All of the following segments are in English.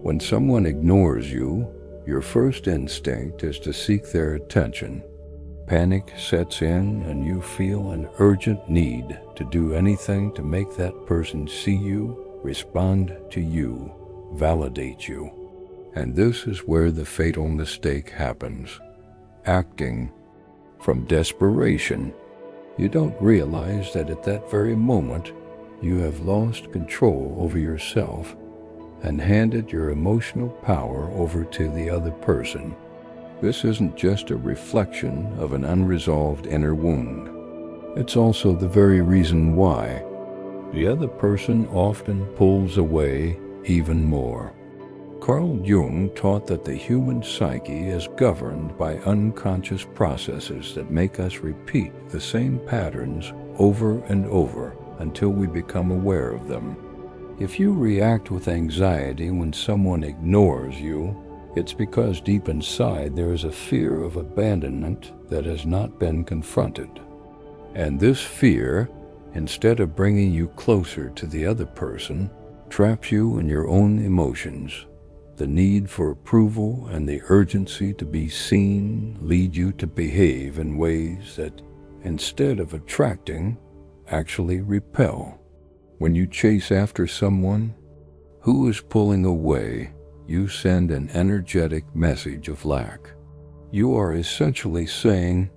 When someone ignores you, your first instinct is to seek their attention. Panic sets in and you feel an urgent need to do anything to make that person see you, respond to you, validate you. And this is where the fatal mistake happens. Acting from desperation. You don't realize that at that very moment, you have lost control over yourself and handed your emotional power over to the other person. This isn't just a reflection of an unresolved inner wound. It's also the very reason why the other person often pulls away even more. Carl Jung taught that the human psyche is governed by unconscious processes that make us repeat the same patterns over and over until we become aware of them. If you react with anxiety when someone ignores you, it's because deep inside there is a fear of abandonment that has not been confronted. And this fear, instead of bringing you closer to the other person, traps you in your own emotions. The need for approval and the urgency to be seen lead you to behave in ways that, instead of attracting, actually repel. When you chase after someone who is pulling away, you send an energetic message of lack. You are essentially saying,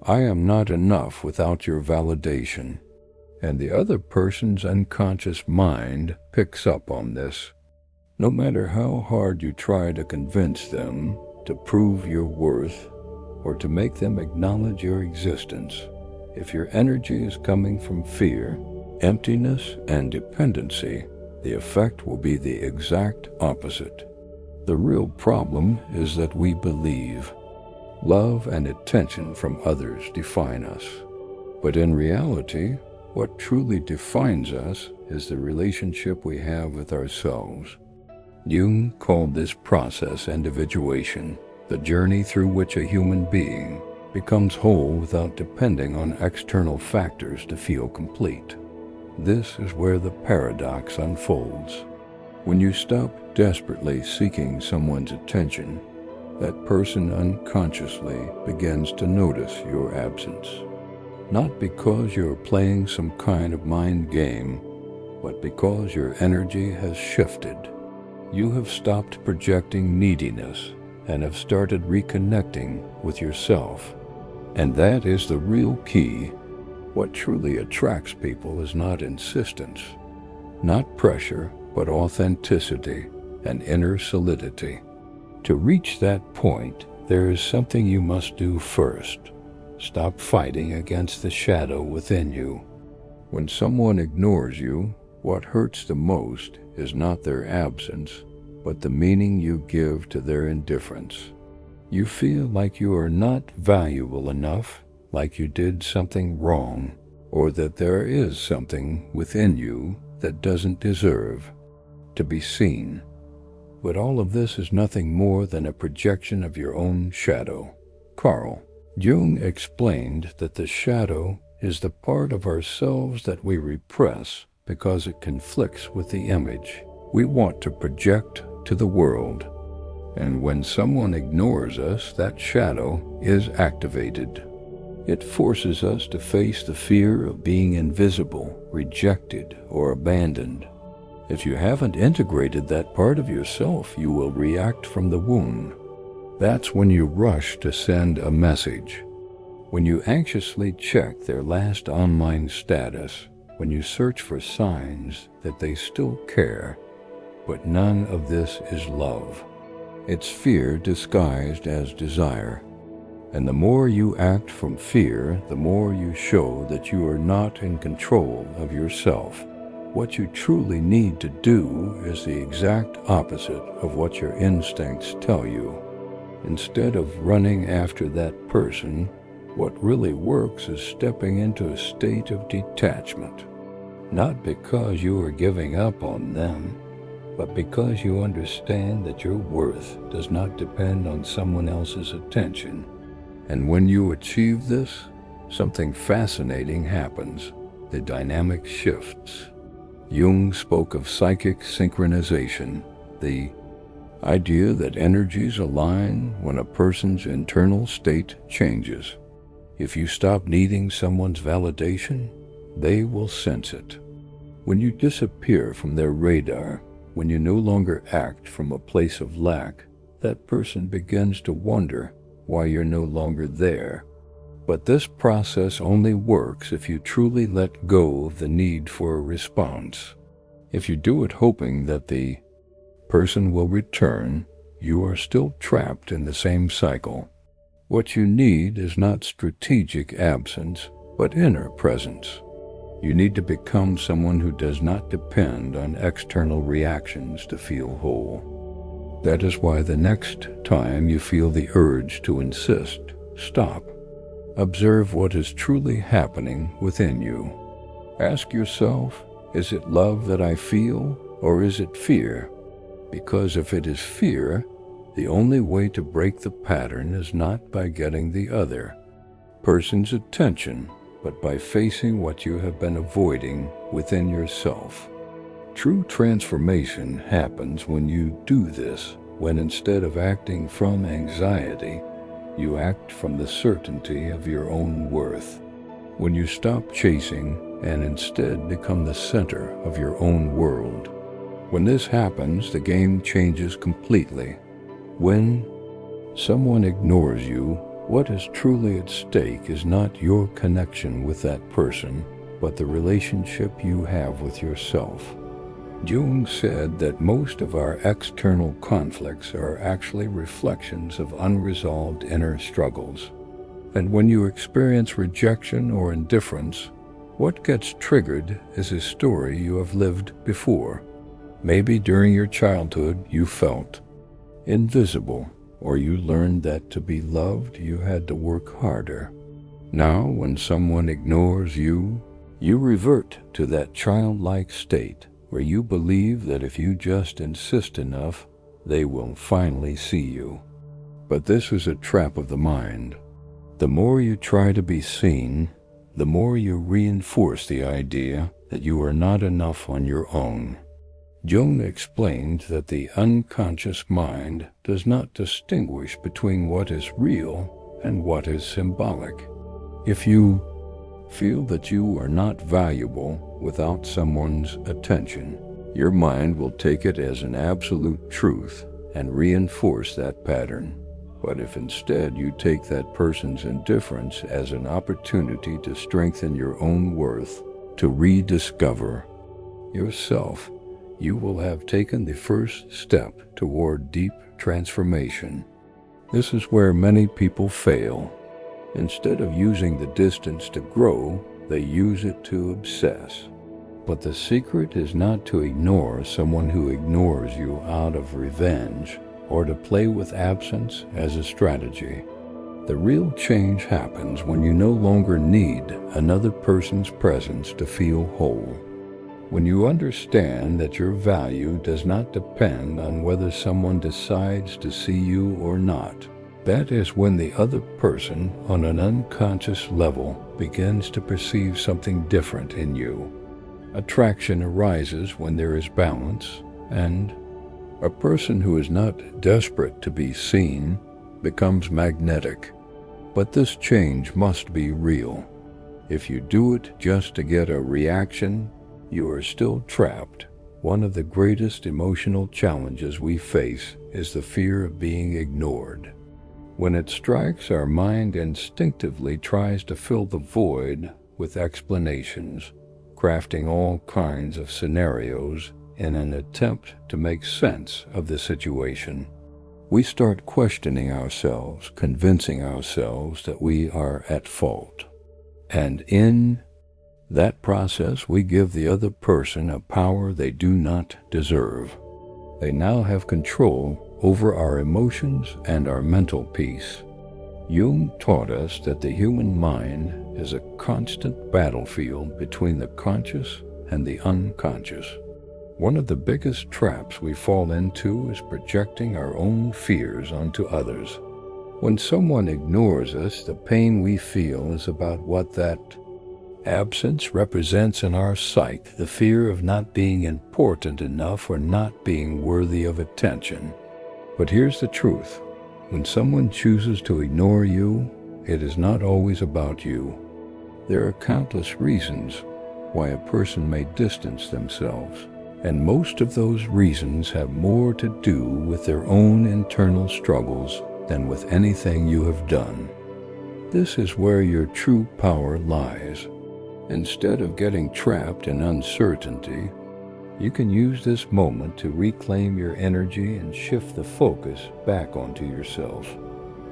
"I am not enough without your validation." And the other person's unconscious mind picks up on this. No matter how hard you try to convince them to prove your worth or to make them acknowledge your existence, if your energy is coming from fear, emptiness, and dependency, the effect will be the exact opposite. The real problem is that we believe love and attention from others define us. But in reality, what truly defines us is the relationship we have with ourselves. Jung called this process individuation, the journey through which a human being becomes whole without depending on external factors to feel complete. This is where the paradox unfolds. When you stop desperately seeking someone's attention, that person unconsciously begins to notice your absence. Not because you're playing some kind of mind game, but because your energy has shifted. You have stopped projecting neediness and have started reconnecting with yourself. And that is the real key. What truly attracts people is not insistence, not pressure, but authenticity and inner solidity. To reach that point, there is something you must do first. Stop fighting against the shadow within you. When someone ignores you, what hurts the most is not their absence, but the meaning you give to their indifference. You feel like you are not valuable enough, like you did something wrong, or that there is something within you that doesn't deserve to be seen. But all of this is nothing more than a projection of your own shadow. Carl Jung explained that the shadow is the part of ourselves that we repress because it conflicts with the image we want to project to the world. And when someone ignores us, that shadow is activated. It forces us to face the fear of being invisible, rejected, or abandoned. If you haven't integrated that part of yourself, you will react from the wound. That's when you rush to send a message. When you anxiously check their last online status, when you search for signs that they still care. But none of this is love. It's fear disguised as desire. And the more you act from fear, the more you show that you are not in control of yourself. What you truly need to do is the exact opposite of what your instincts tell you. Instead of running after that person, what really works is stepping into a state of detachment. Not because you are giving up on them, but because you understand that your worth does not depend on someone else's attention. And when you achieve this, something fascinating happens. The dynamic shifts. Jung spoke of psychic synchronization, the idea that energies align when a person's internal state changes. If you stop needing someone's validation, they will sense it. When you disappear from their radar, when you no longer act from a place of lack, that person begins to wonder why you're no longer there. But this process only works if you truly let go of the need for a response. If you do it hoping that the person will return, you are still trapped in the same cycle. What you need is not strategic absence, but inner presence. You need to become someone who does not depend on external reactions to feel whole. That is why the next time you feel the urge to insist, stop. Observe what is truly happening within you. Ask yourself, is it love that I feel, or is it fear? Because if it is fear, the only way to break the pattern is not by getting the other person's attention, but by facing what you have been avoiding within yourself. True transformation happens when you do this, when instead of acting from anxiety, you act from the certainty of your own worth. When you stop chasing and instead become the center of your own world. When this happens, the game changes completely. When someone ignores you, what is truly at stake is not your connection with that person, but the relationship you have with yourself. Jung said that most of our external conflicts are actually reflections of unresolved inner struggles. And when you experience rejection or indifference, what gets triggered is a story you have lived before. Maybe during your childhood you felt invisible, or you learned that to be loved you had to work harder. Now, when someone ignores you, you revert to that childlike state where you believe that if you just insist enough, they will finally see you. But this is a trap of the mind. The more you try to be seen, the more you reinforce the idea that you are not enough on your own. Jung explained that the unconscious mind does not distinguish between what is real and what is symbolic. If you feel that you are not valuable without someone's attention, your mind will take it as an absolute truth and reinforce that pattern. But if instead you take that person's indifference as an opportunity to strengthen your own worth, to rediscover yourself, you will have taken the first step toward deep transformation. This is where many people fail. Instead of using the distance to grow, they use it to obsess. But the secret is not to ignore someone who ignores you out of revenge, or to play with absence as a strategy. The real change happens when you no longer need another person's presence to feel whole. When you understand that your value does not depend on whether someone decides to see you or not, that is when the other person on an unconscious level begins to perceive something different in you. Attraction arises when there is balance, and a person who is not desperate to be seen becomes magnetic. But this change must be real. If you do it just to get a reaction, you are still trapped. One of the greatest emotional challenges we face is the fear of being ignored. When it strikes, our mind instinctively tries to fill the void with explanations, crafting all kinds of scenarios in an attempt to make sense of the situation. We start questioning ourselves, convincing ourselves that we are at fault. And in that process, we give the other person a power they do not deserve. They now have control over our emotions and our mental peace. Jung taught us that the human mind is a constant battlefield between the conscious and the unconscious. One of the biggest traps we fall into is projecting our own fears onto others. When someone ignores us, the pain we feel is about what that absence represents in our psyche, the fear of not being important enough or not being worthy of attention. But here's the truth. When someone chooses to ignore you, it is not always about you. There are countless reasons why a person may distance themselves, and most of those reasons have more to do with their own internal struggles than with anything you have done. This is where your true power lies. Instead of getting trapped in uncertainty, you can use this moment to reclaim your energy and shift the focus back onto yourself.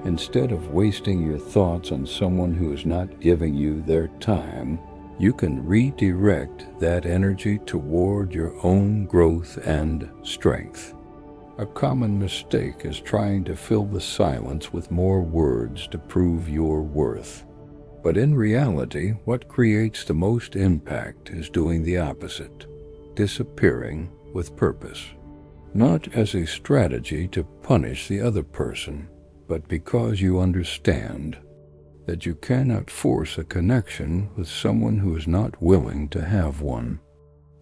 Instead of wasting your thoughts on someone who is not giving you their time, you can redirect that energy toward your own growth and strength. A common mistake is trying to fill the silence with more words to prove your worth. But in reality, what creates the most impact is doing the opposite, disappearing with purpose. Not as a strategy to punish the other person, but because you understand that you cannot force a connection with someone who is not willing to have one.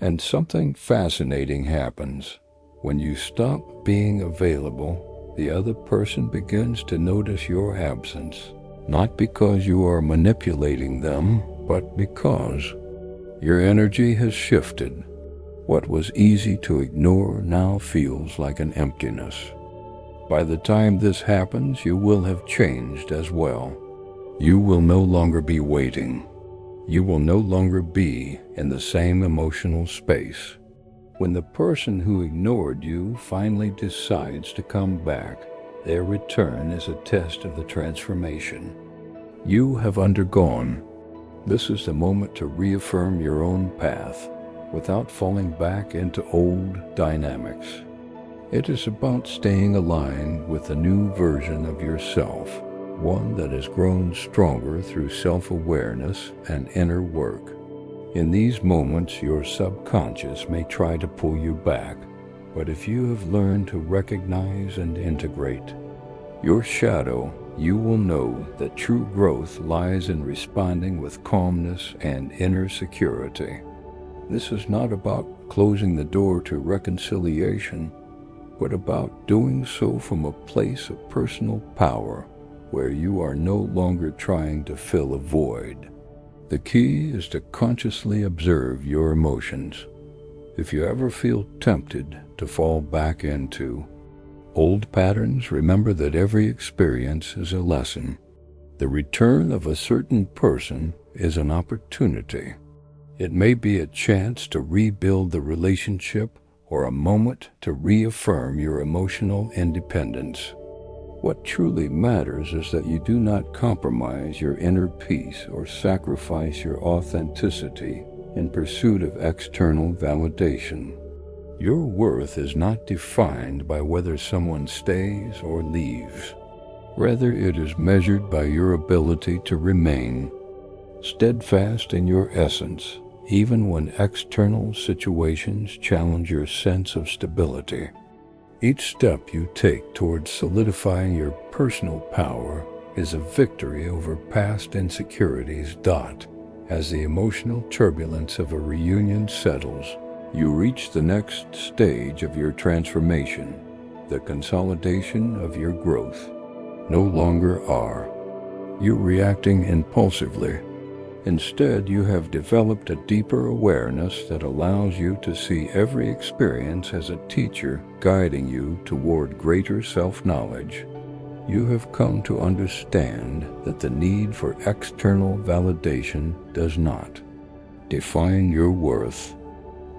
And something fascinating happens. When you stop being available, the other person begins to notice your absence, not because you are manipulating them, but because your energy has shifted. What was easy to ignore now feels like an emptiness. By the time this happens, you will have changed as well. You will no longer be waiting. You will no longer be in the same emotional space. When the person who ignored you finally decides to come back, their return is a test of the transformation you have undergone. This is the moment to reaffirm your own path without falling back into old dynamics. It is about staying aligned with the new version of yourself, one that has grown stronger through self-awareness and inner work. In these moments, your subconscious may try to pull you back, but if you have learned to recognize and integrate your shadow, you will know that true growth lies in responding with calmness and inner security. This is not about closing the door to reconciliation, but about doing so from a place of personal power, where you are no longer trying to fill a void. The key is to consciously observe your emotions. If you ever feel tempted to fall back into old patterns, remember that every experience is a lesson. The return of a certain person is an opportunity. It may be a chance to rebuild the relationship or a moment to reaffirm your emotional independence. What truly matters is that you do not compromise your inner peace or sacrifice your authenticity in pursuit of external validation. Your worth is not defined by whether someone stays or leaves. Rather, it is measured by your ability to remain steadfast in your essence, even when external situations challenge your sense of stability. Each step you take towards solidifying your personal power is a victory over past insecurities. As the emotional turbulence of a reunion settles, you reach the next stage of your transformation, the consolidation of your growth. No longer are you reacting impulsively. Instead, you have developed a deeper awareness that allows you to see every experience as a teacher guiding you toward greater self-knowledge. You have come to understand that the need for external validation does not define your worth.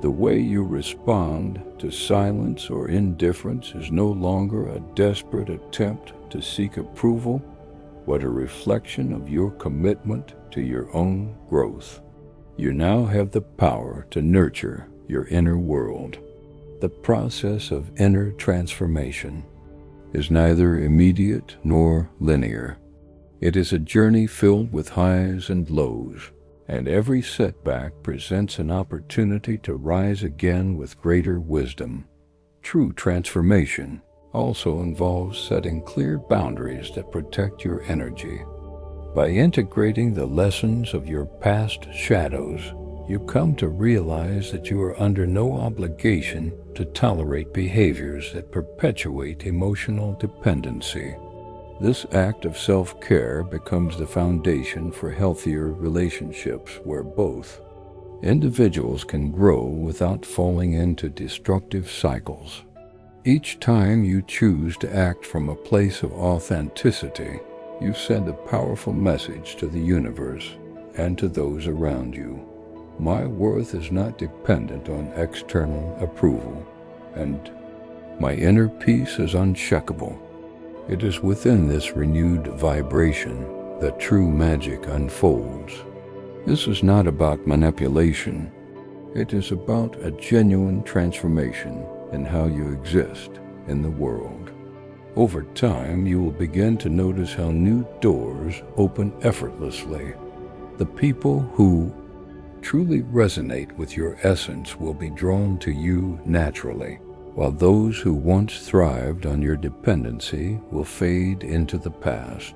The way you respond to silence or indifference is no longer a desperate attempt to seek approval, but a reflection of your commitment to your own growth. You now have the power to nurture your inner world. The process of inner transformation is neither immediate nor linear. It is a journey filled with highs and lows, and every setback presents an opportunity to rise again with greater wisdom. True transformation also involves setting clear boundaries that protect your energy. By integrating the lessons of your past shadows, you come to realize that you are under no obligation to tolerate behaviors that perpetuate emotional dependency. This act of self-care becomes the foundation for healthier relationships where both individuals can grow without falling into destructive cycles. Each time you choose to act from a place of authenticity, you send a powerful message to the universe and to those around you. My worth is not dependent on external approval, and my inner peace is unshakable. It is within this renewed vibration that true magic unfolds. This is not about manipulation. It is about a genuine transformation in how you exist in the world. Over time, you will begin to notice how new doors open effortlessly. The people who truly resonate with your essence will be drawn to you naturally, while those who once thrived on your dependency will fade into the past.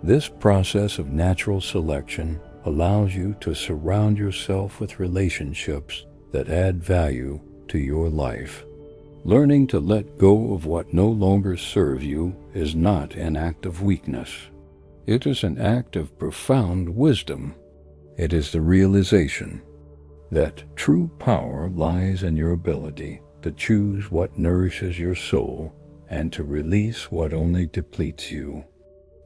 This process of natural selection allows you to surround yourself with relationships that add value to your life. Learning to let go of what no longer serves you is not an act of weakness. It is an act of profound wisdom. It is the realization that true power lies in your ability to choose what nourishes your soul and to release what only depletes you.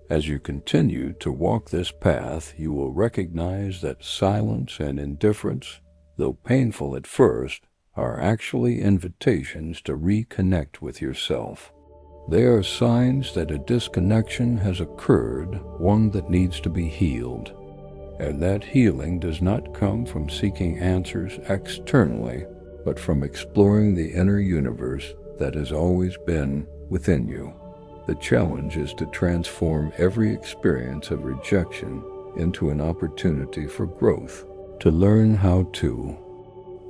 As you continue to walk this path, you will recognize that silence and indifference, though painful at first, are actually invitations to reconnect with yourself. They are signs that a disconnection has occurred, one that needs to be healed. And that healing does not come from seeking answers externally, but from exploring the inner universe that has always been within you. The challenge is to transform every experience of rejection into an opportunity for growth, to learn how to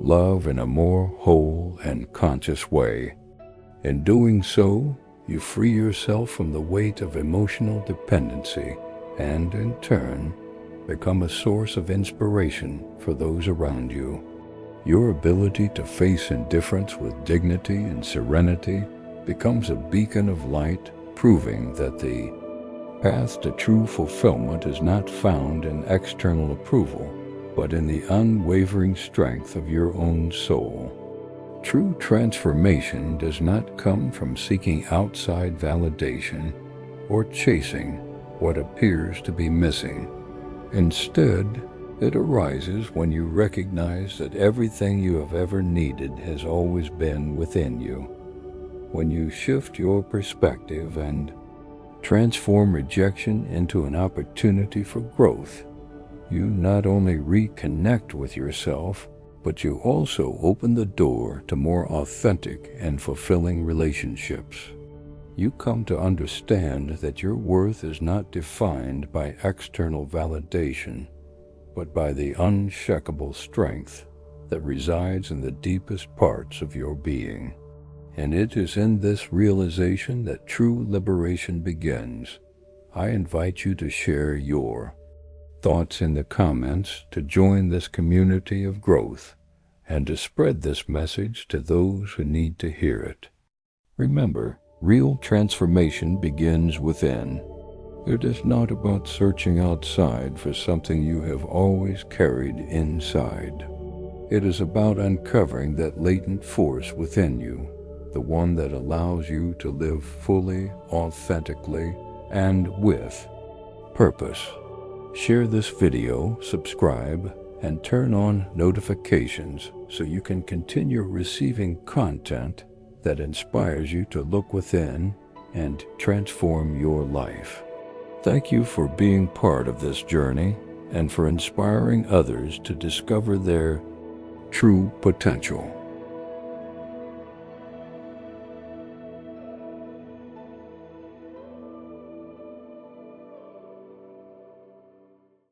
love in a more whole and conscious way. In doing so, you free yourself from the weight of emotional dependency and, in turn, become a source of inspiration for those around you. Your ability to face indifference with dignity and serenity becomes a beacon of light, proving that the path to true fulfillment is not found in external approval, but in the unwavering strength of your own soul. True transformation does not come from seeking outside validation or chasing what appears to be missing. Instead, it arises when you recognize that everything you have ever needed has always been within you. When you shift your perspective and transform rejection into an opportunity for growth, you not only reconnect with yourself, but you also open the door to more authentic and fulfilling relationships. You come to understand that your worth is not defined by external validation, but by the unshakable strength that resides in the deepest parts of your being. And it is in this realization that true liberation begins. I invite you to share your thoughts in the comments, to join this community of growth, and to spread this message to those who need to hear it. Remember, real transformation begins within. It is not about searching outside for something you have always carried inside. It is about uncovering that latent force within you, the one that allows you to live fully, authentically, and with purpose. Share this video, subscribe, and turn on notifications so you can continue receiving content that inspires you to look within and transform your life. Thank you for being part of this journey and for inspiring others to discover their true potential.